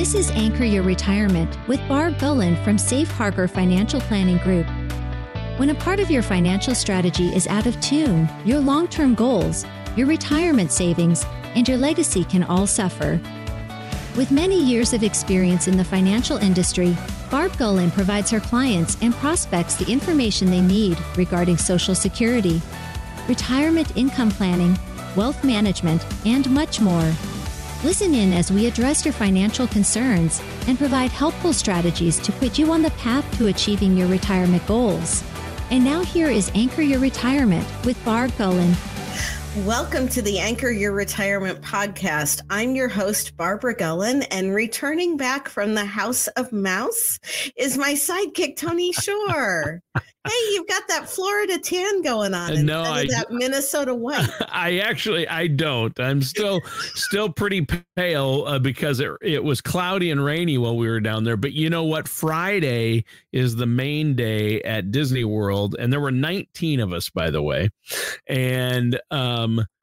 This is Anchor Your Retirement with Barb Gulin from Safe Harbor Financial Planning Group. When a part of your financial strategy is out of tune, your long-term goals, your retirement savings, and your legacy can all suffer. With many years of experience in the financial industry, Barb Gulin provides her clients and prospects the information they need regarding Social Security, retirement income planning, wealth management, and much more. Listen in as we address your financial concerns and provide helpful strategies to put you on the path to achieving your retirement goals. And now here is Anchor Your Retirement with Barb Gulin. Welcome to the Anchor Your Retirement podcast. I'm your host, Barbara Gulin, and returning back from the House of Mouse is my sidekick, Tony Shore. Hey, you've got that Florida tan going on instead of that Minnesota white. I don't. I'm still pretty pale because it was cloudy and rainy while we were down there. But you know what? Friday is the main day at Disney World, and there were 19 of us, by the way. And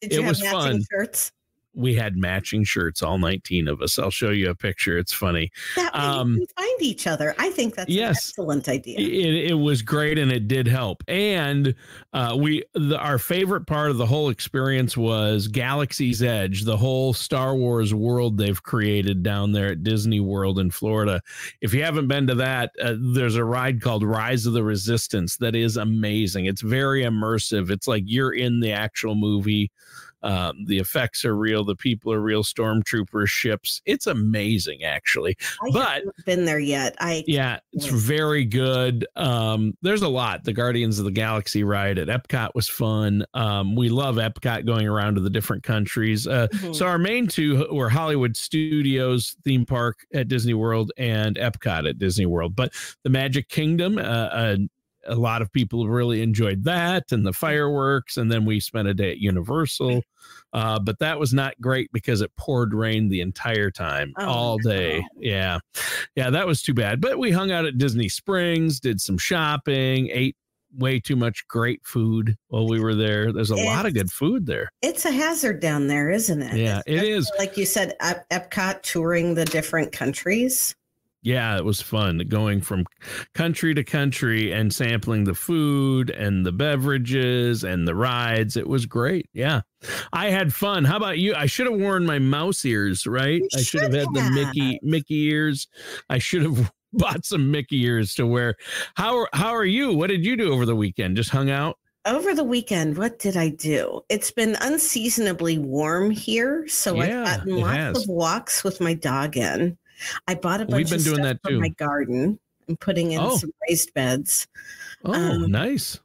it was fun. Shirts? We had matching shirts, all 19 of us. I'll show you a picture. It's funny. That way we can find each other. I think that's an excellent idea. It was great, and it did help. And our favorite part of the whole experience was Galaxy's Edge, the whole Star Wars world they've created down there at Disney World in Florida. If you haven't been to that, there's a ride called Rise of the Resistance that is amazing. It's very immersive. It's like you're in the actual movie. The effects are real. The people are real. Stormtroopers, ships. It's amazing, actually. I haven't been there yet. It's very good. There's a lot. The Guardians of the Galaxy ride at Epcot was fun. We love Epcot, going around to the different countries. So our main two were Hollywood Studios theme park at Disney World and Epcot at Disney World. But the Magic Kingdom, a lot of people really enjoyed that and the fireworks. And then we spent a day at Universal. But that was not great because it poured rain the entire time, all day. Yeah. Yeah, that was too bad. But we hung out at Disney Springs, did some shopping, ate way too much great food while we were there. There's a lot of good food there. It's a hazard down there, isn't it? Yeah, it is. Like you said, Epcot, touring the different countries. Yeah, it was fun going from country to country and sampling the food and the beverages and the rides. It was great. Yeah, I had fun. How about you? I should have worn my mouse ears, right? I should have had the Mickey ears. I should have bought some Mickey ears to wear. How are you? What did you do over the weekend? Just hung out? Over the weekend, what did I do? It's been unseasonably warm here, so I've gotten lots of walks with my dog in. I bought a bunch of stuff for my garden and putting in some raised beds. Oh, nice.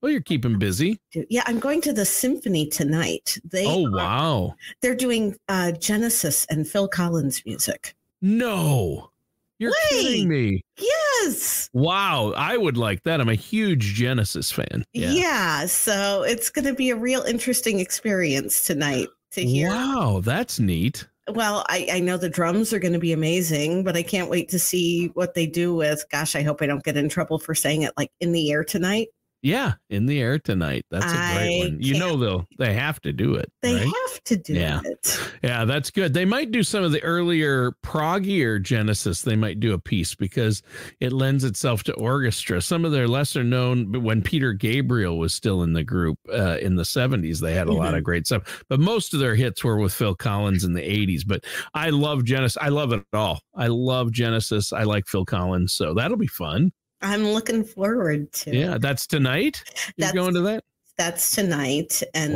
Well, you're keeping busy. Yeah, I'm going to the symphony tonight. Wow. They're doing Genesis and Phil Collins music. No. You're kidding me. Yes. Wow. I would like that. I'm a huge Genesis fan. Yeah. So it's going to be a real interesting experience tonight to hear. Wow. That's neat. Well, I know the drums are going to be amazing, but I can't wait to see what they do with, gosh, I hope I don't get in trouble for saying it, like In the Air Tonight. Yeah, In the Air Tonight. That's a great one. You know, they have to do it. They have to do it. Yeah, that's good. They might do some of the earlier proggier Genesis. They might do a piece because it lends itself to orchestra. Some of their lesser known, but when Peter Gabriel was still in the group in the 70s, they had a lot of great stuff. But most of their hits were with Phil Collins in the 80s. But I love Genesis. I love it all. I love Genesis. I like Phil Collins. So that'll be fun. I'm looking forward to it. Yeah, that's tonight? You're going to that? That's tonight. And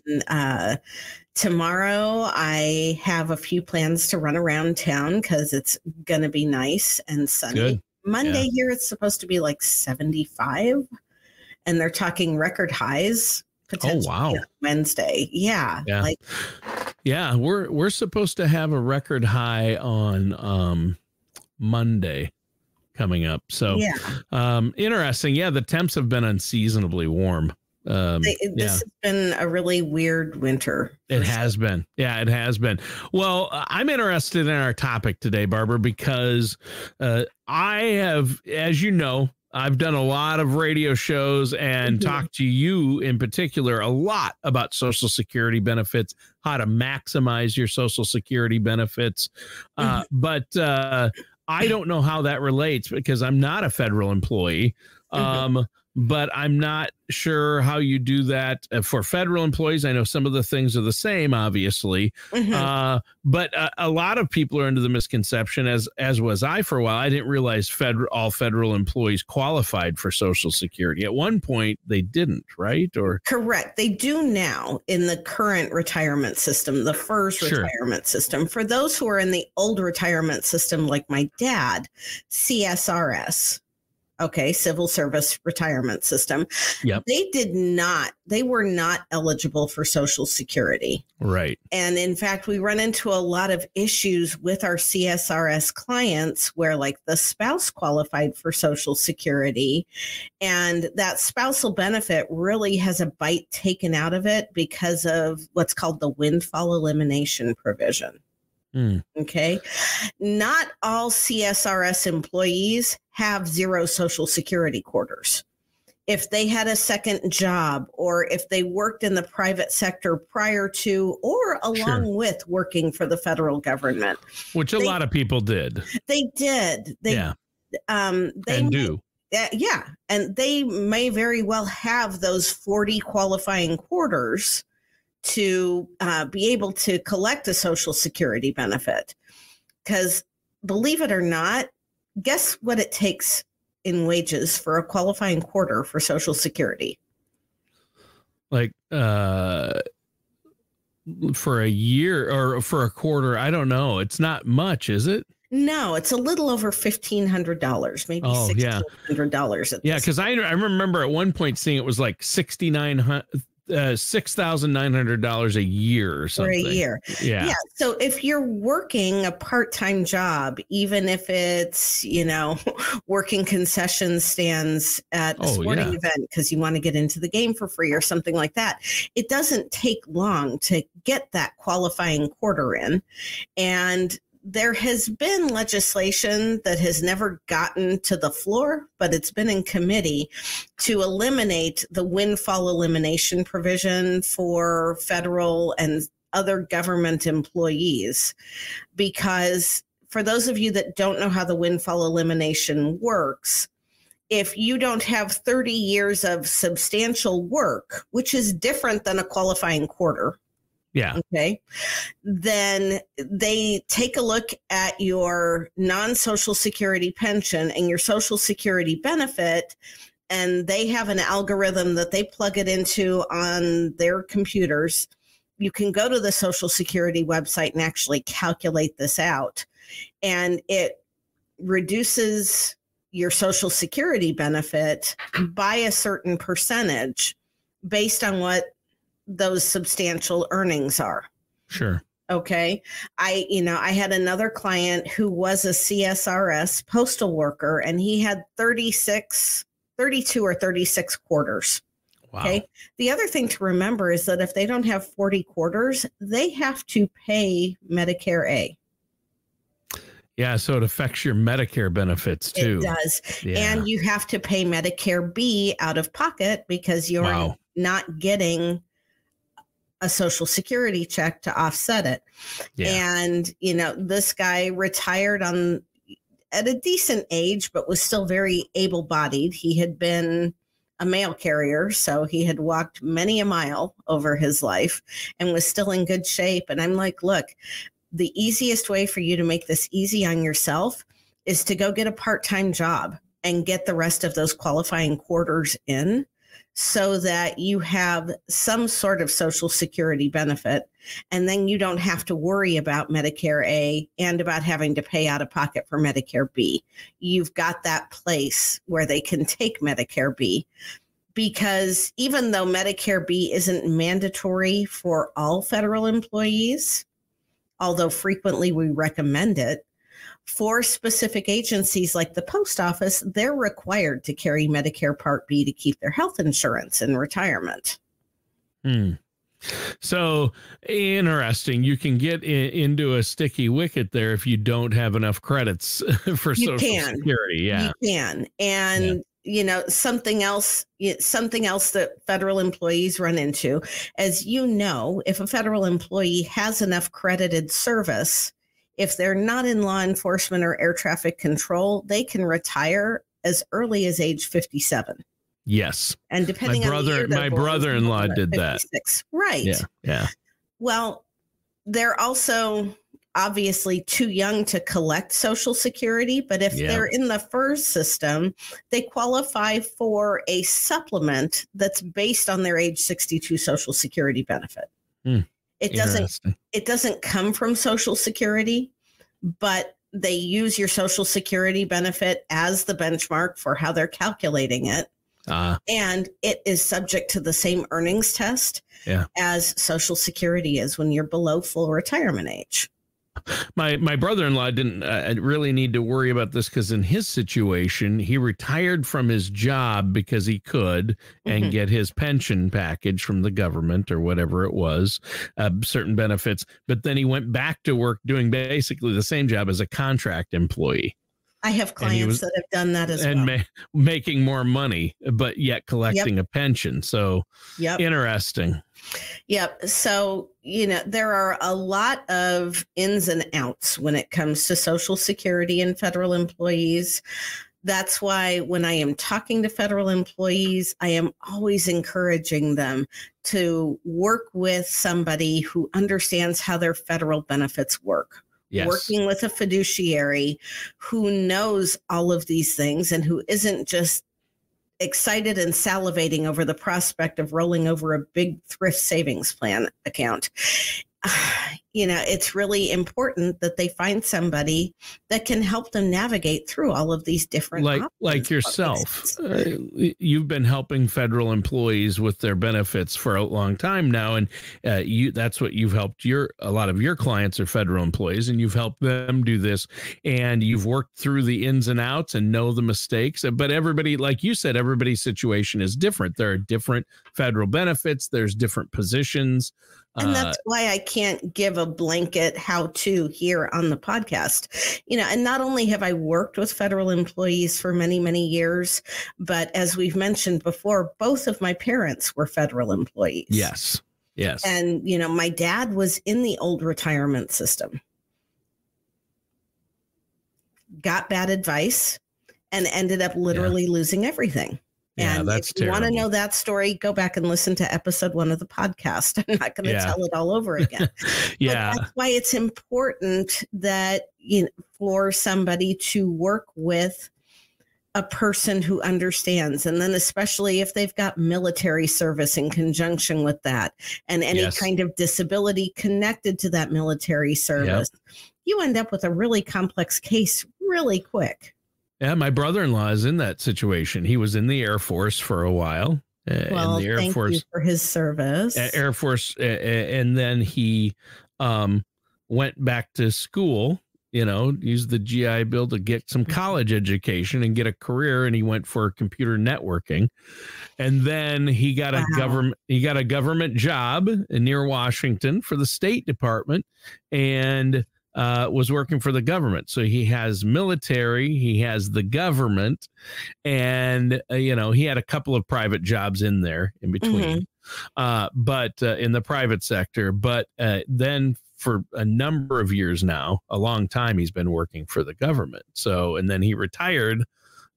then tomorrow I have a few plans to run around town because it's going to be nice and sunny. Good. Monday here, it's supposed to be like 75. And they're talking record highs potentially on Wednesday. Yeah. Yeah. We're supposed to have a record high on Monday coming up. So interesting. Yeah, the temps have been unseasonably warm. This has been a really weird winter. It has been. Yeah, it has been. Well, I'm interested in our topic today, Barbara, because I have, as you know, I've done a lot of radio shows and talked to you in particular a lot about Social Security benefits, how to maximize your Social Security benefits. But I don't know how that relates because I'm not a federal employee. But I'm not sure how you do that for federal employees. I know some of the things are the same, obviously, but a lot of people are under the misconception, as was I for a while. I didn't realize all federal employees qualified for Social Security. At one point, they didn't, right? Or correct. They do now in the current retirement system, the first retirement system. For those who are in the old retirement system, like my dad, CSRS. Okay, civil service retirement system. Yep. They were not eligible for Social Security. Right. And in fact, we run into a lot of issues with our CSRS clients where like the spouse qualified for Social Security and that spousal benefit really has a bite taken out of it because of what's called the windfall elimination provision. Okay. Not all CSRS employees have zero Social Security quarters. If they had a second job or if they worked in the private sector prior to or along with working for the federal government. Which a lot of people did. They did. They do. Yeah. And they may very well have those 40 qualifying quarters to be able to collect a Social Security benefit. Because believe it or not, guess what it takes in wages for a qualifying quarter for Social Security? Like for a year or for a quarter, I don't know. It's not much, is it? No, it's a little over $1,500, maybe $1,600. Yeah, because I remember at one point seeing it was like $6,900 a year or something. For a year. Yeah. So if you're working a part-time job, even if it's, working concession stands at a sporting event because you want to get into the game for free or something like that, it doesn't take long to get that qualifying quarter in. And there has been legislation that has never gotten to the floor, but it's been in committee to eliminate the windfall elimination provision for federal and other government employees. Because for those of you that don't know how the windfall elimination works, if you don't have 30 years of substantial work, which is different than a qualifying quarter, okay. Then they take a look at your non-Social Security pension and your Social Security benefit, and they have an algorithm that they plug it into on their computers. You can go to the Social Security website and actually calculate this out, and it reduces your Social Security benefit by a certain percentage based on what those substantial earnings are. Sure. Okay. I had another client who was a CSRS postal worker and he had 32 or 36 quarters. Wow. Okay. The other thing to remember is that if they don't have 40 quarters, they have to pay Medicare A. Yeah, so it affects your Medicare benefits too. It does. Yeah. And you have to pay Medicare B out of pocket because you're not getting a Social Security check to offset it. Yeah. And, this guy retired at a decent age, but was still very able-bodied. He had been a mail carrier, so he had walked many a mile over his life and was still in good shape. And I'm like, look, the easiest way for you to make this easy on yourself is to go get a part-time job and get the rest of those qualifying quarters in, so that you have some sort of Social Security benefit, and then you don't have to worry about Medicare A and about having to pay out of pocket for Medicare B. You've got that place where they can take Medicare B, because even though Medicare B isn't mandatory for all federal employees, although frequently we recommend it, for specific agencies like the post office, they're required to carry Medicare Part B to keep their health insurance in retirement. So interesting. You can get into a sticky wicket there if you don't have enough credits for Social Security. Yeah, you can. And something else that federal employees run into, as you know, if a federal employee has enough credited service, if they're not in law enforcement or air traffic control, they can retire as early as age 57. Yes. And depending on the year my brother-in-law did that. Right. Yeah. Yeah. Well, they're also obviously too young to collect Social Security, but if they're in the FERS system, they qualify for a supplement that's based on their age 62 Social Security benefit. It doesn't come from Social Security, but they use your Social Security benefit as the benchmark for how they're calculating it. And it is subject to the same earnings test as Social Security is when you're below full retirement age. My brother-in-law didn't really need to worry about this because in his situation, he retired from his job because he could and get his pension package from the government or whatever it was, certain benefits. But then he went back to work doing basically the same job as a contract employee. I have clients that have done that as well. And making more money, but yet collecting a pension. So interesting. Yep. So, there are a lot of ins and outs when it comes to Social Security and federal employees. That's why when I am talking to federal employees, I am always encouraging them to work with somebody who understands how their federal benefits work. Yes. Working with a fiduciary who knows all of these things and who isn't just excited and salivating over the prospect of rolling over a big thrift savings plan account. It's really important that they find somebody that can help them navigate through all of these different like yourself. You've been helping federal employees with their benefits for a long time now, and that's what you've helped a lot of your clients are federal employees, and you've helped them do this, and you've worked through the ins and outs and know the mistakes. But everybody, like you said, everybody's situation is different. There are different federal benefits. There's different positions. And that's why I can't give a blanket how-to here on the podcast. And not only have I worked with federal employees for many, many years, but as we've mentioned before, both of my parents were federal employees. Yes. Yes. And, my dad was in the old retirement system, got bad advice, and ended up literally losing everything. And that's if you want to know that story, go back and listen to episode 1 of the podcast. I'm not going to tell it all over again. But that's why it's important that, for somebody to work with a person who understands. And then especially if they've got military service in conjunction with that and any kind of disability connected to that military service, you end up with a really complex case really quick. Yeah, my brother-in-law is in that situation. He was in the Air Force for a while. Well, in the Air thank Force, you for his service. Air Force, and then he went back to school, used the GI Bill to get some college education and get a career, and he went for computer networking. And then he got a government job near Washington for the State Department, and was working for the government. So he has military, he has the government, and, he had a couple of private jobs in there in between, but in the private sector. But then for a number of years now, a long time, he's been working for the government. So, and then he retired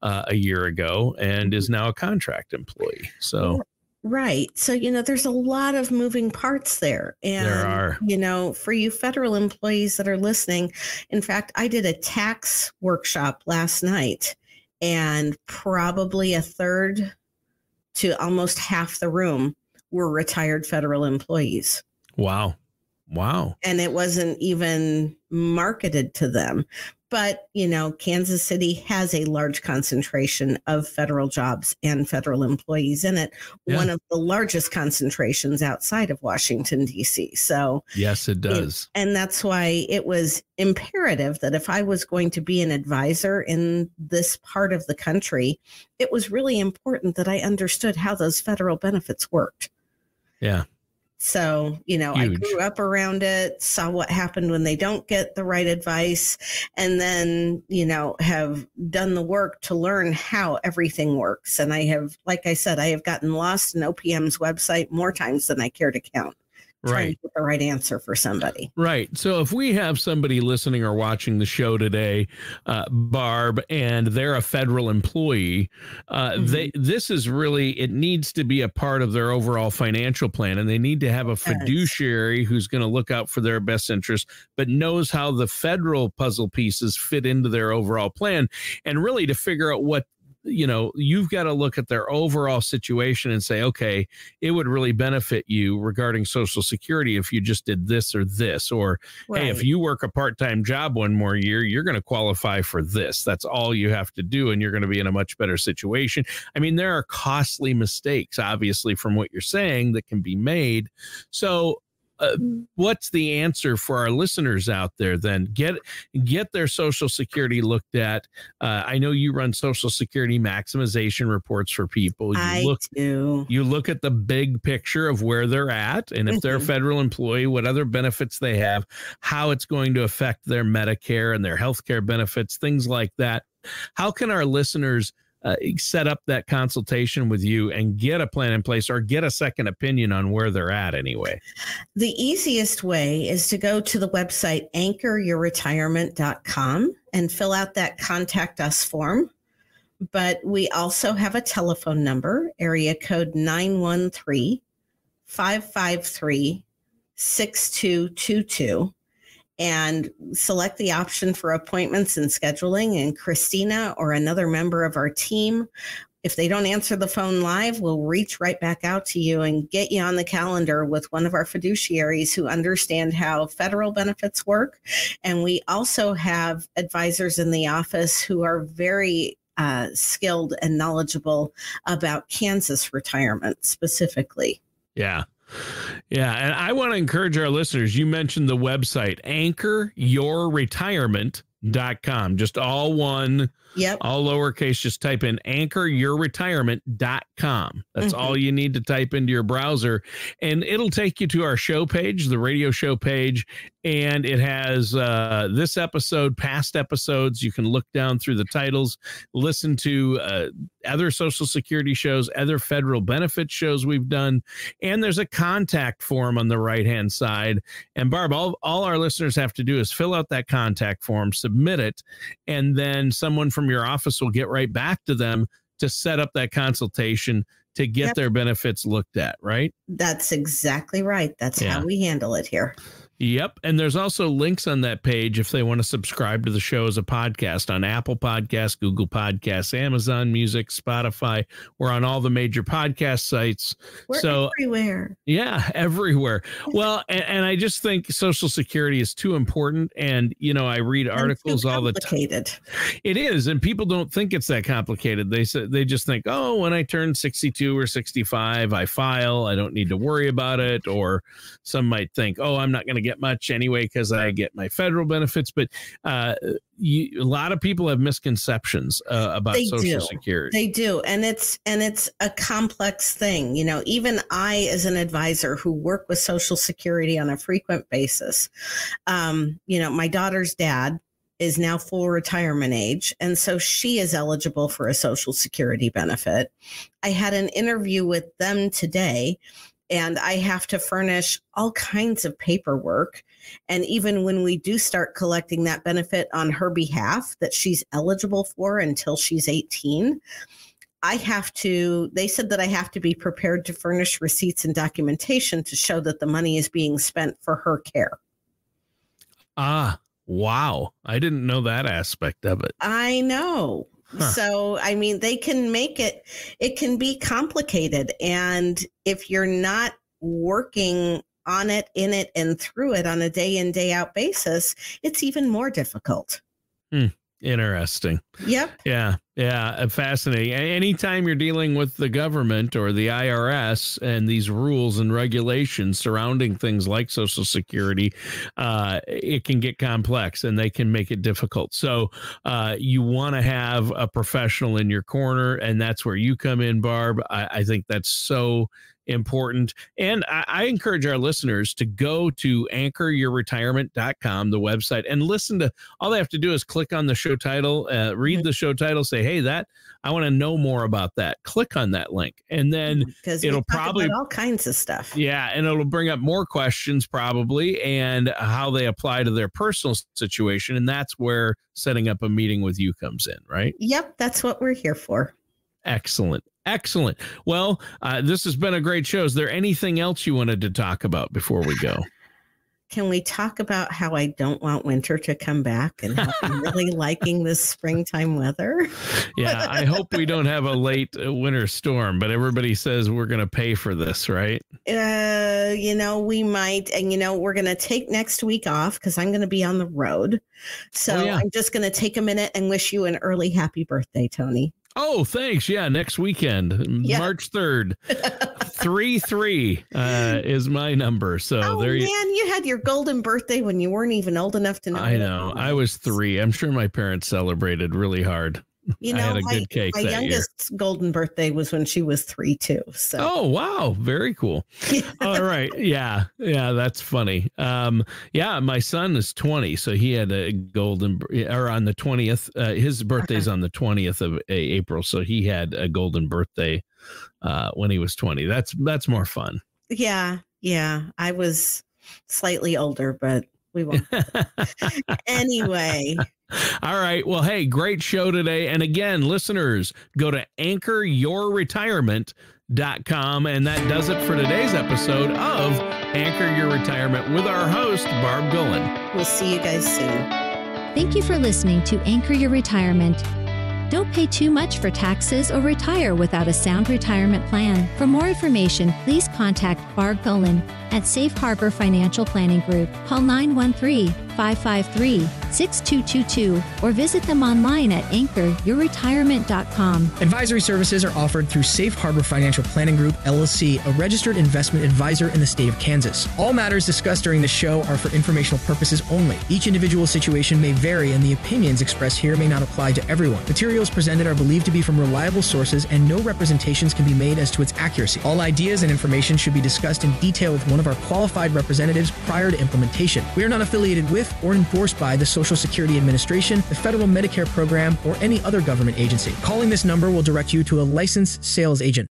a year ago and is now a contract employee. So. Right. So, there's a lot of moving parts there. And, there are. For you federal employees that are listening, in fact, I did a tax workshop last night, and probably a third to almost half the room were retired federal employees. Wow. And it wasn't even marketed to them. But, Kansas City has a large concentration of federal jobs and federal employees in it. Yeah. One of the largest concentrations outside of Washington, D.C. So, yes, it does. And that's why it was imperative that if I was going to be an advisor in this part of the country, it was really important that I understood how those federal benefits worked. Yeah. So, I Huge. grew up around it, saw what happened when they don't get the right advice, and then, have done the work to learn how everything works. And I have, like I said, I have gotten lost in OPM's website more times than I care to count, trying to get the right answer for somebody. Right. So if we have somebody listening or watching the show today, Barb, and they're a federal employee, this is really, it needs to be a part of their overall financial plan, and they need to have a fiduciary who's going to look out for their best interest, but knows how the federal puzzle pieces fit into their overall plan, and really to figure out what, you've got to look at their overall situation and say, okay, it would really benefit you regarding Social Security if you just did this or this, or hey, if you work a part-time job one more year, you're going to qualify for this. That's all you have to do, and you're going to be in a much better situation. I mean, there are costly mistakes, obviously, from what you're saying that can be made. So what's the answer for our listeners out there then? Get their Social Security looked at. I know you run Social Security maximization reports for people. You look at the big picture of where they're at, and if they're a federal employee, what other benefits they have, how it's going to affect their Medicare and their healthcare benefits, things like that. How can our listeners set up that consultation with you and get a plan in place, or get a second opinion on where they're at anyway? The easiest way is to go to the website anchoryourretirement.com and fill out that contact us form. But we also have a telephone number, area code 913-553-6222. And select the option for appointments and scheduling. And Christina or another member of our team, if they don't answer the phone live, we'll reach right back out to you and get you on the calendar with one of our fiduciaries who understand how federal benefits work. And we also have advisors in the office who are very skilled and knowledgeable about Kansas retirement specifically. Yeah. Yeah. And I want to encourage our listeners. You mentioned the website, anchoryourretirement.com. Just all one, all lowercase. Just type in anchoryourretirement.com. That's all you need to type into your browser, and it'll take you to our show page, the radio show page. And it has this episode, past episodes. You can look down through the titles, listen to other Social Security shows, other federal benefit shows we've done. And there's a contact form on the right-hand side. And Barb, all our listeners have to do is fill out that contact form, submit it, and then someone from your office will get right back to them to set up that consultation to get their benefits looked at, right? That's exactly right. That's how we handle it here. Yep. And there's also links on that page if they want to subscribe to the show as a podcast on Apple Podcasts, Google Podcasts, Amazon Music, Spotify. We're on all the major podcast sites. We're everywhere. Yeah, everywhere. Well, and I just think Social Security is too important. And, I read articles all the time. It is. And people don't think it's that complicated. They just think, oh, when I turn 62 or 65, I file. I don't need to worry about it. Or some might think, oh, I'm not going to get much anyway because I get my federal benefits. But a lot of people have misconceptions about Social Security. They do. And it's a complex thing. Even I, as an advisor who work with Social Security on a frequent basis, my daughter's dad is now full retirement age. And so she is eligible for a Social Security benefit. I had an interview with them today, and I have to furnish all kinds of paperwork. And even when we do start collecting that benefit on her behalf that she's eligible for until she's 18, they said that I have to be prepared to furnish receipts and documentation to show that the money is being spent for her care. Ah, wow. I didn't know that aspect of it. I know. Huh. So, they can make it can be complicated. And if you're not working on it, in it, and through it on a day in, day out basis, it's even more difficult. Interesting. Yep. Yeah. Fascinating. Anytime you're dealing with the government or the IRS and these rules and regulations surrounding things like Social Security, it can get complex and they can make it difficult. So you want to have a professional in your corner, and that's where you come in, Barb. I think that's so important. And I encourage our listeners to go to anchoryourretirement.com, the website, and listen to, all they have to do is click on the show title, read the show title, say, hey, I want to know more about that. Click on that link. And then it'll probably all kinds of stuff. Yeah. And it'll bring up more questions probably, and how they apply to their personal situation. And that's where setting up a meeting with you comes in, right? Yep. That's what we're here for. Excellent. Excellent. Well, this has been a great show. Is there anything else you wanted to talk about before we go? Can we talk about how I don't want winter to come back and how I'm really liking this springtime weather? Yeah, I hope we don't have a late winter storm, but everybody says we're going to pay for this, right? We might. And, we're going to take next week off because I'm going to be on the road. So I'm just going to take a minute and wish you an early happy birthday, Tony. Oh, thanks. Yeah, next weekend, March 3rd. 3-3 is my number. So you had your golden birthday when you weren't even old enough to know. I know. I was 3. I'm sure my parents celebrated really hard. I had a good cake that year. My youngest golden birthday was when she was 3 too. So. Oh, wow. Very cool. All right. Yeah. Yeah. That's funny. My son is 20. So he had a golden, or on the 20th, his birthday's on the 20th of April. So he had a golden birthday when he was 20. That's more fun. Yeah. Yeah. I was slightly older, but we won't. Anyway. All right. Well, hey, great show today. And again, listeners, go to anchoryourretirement.com. And that does it for today's episode of Anchor Your Retirement with our host, Barb Gulin. We'll see you guys soon. Thank you for listening to Anchor Your Retirement. Don't pay too much for taxes or retire without a sound retirement plan. For more information, please contact Barb Gulin at Safe Harbor Financial Planning Group. Call 913-553-6222 or visit them online at anchoryourretirement.com. Advisory services are offered through Safe Harbor Financial Planning Group, LLC, a registered investment advisor in the state of Kansas. All matters discussed during the show are for informational purposes only. Each individual situation may vary, and the opinions expressed here may not apply to everyone. Materials presented are believed to be from reliable sources, and no representations can be made as to its accuracy. All ideas and information should be discussed in detail with one of our qualified representatives prior to implementation. We are not affiliated with or endorsed by the Social Security Administration, the Federal Medicare Program, or any other government agency. Calling this number will direct you to a licensed sales agent.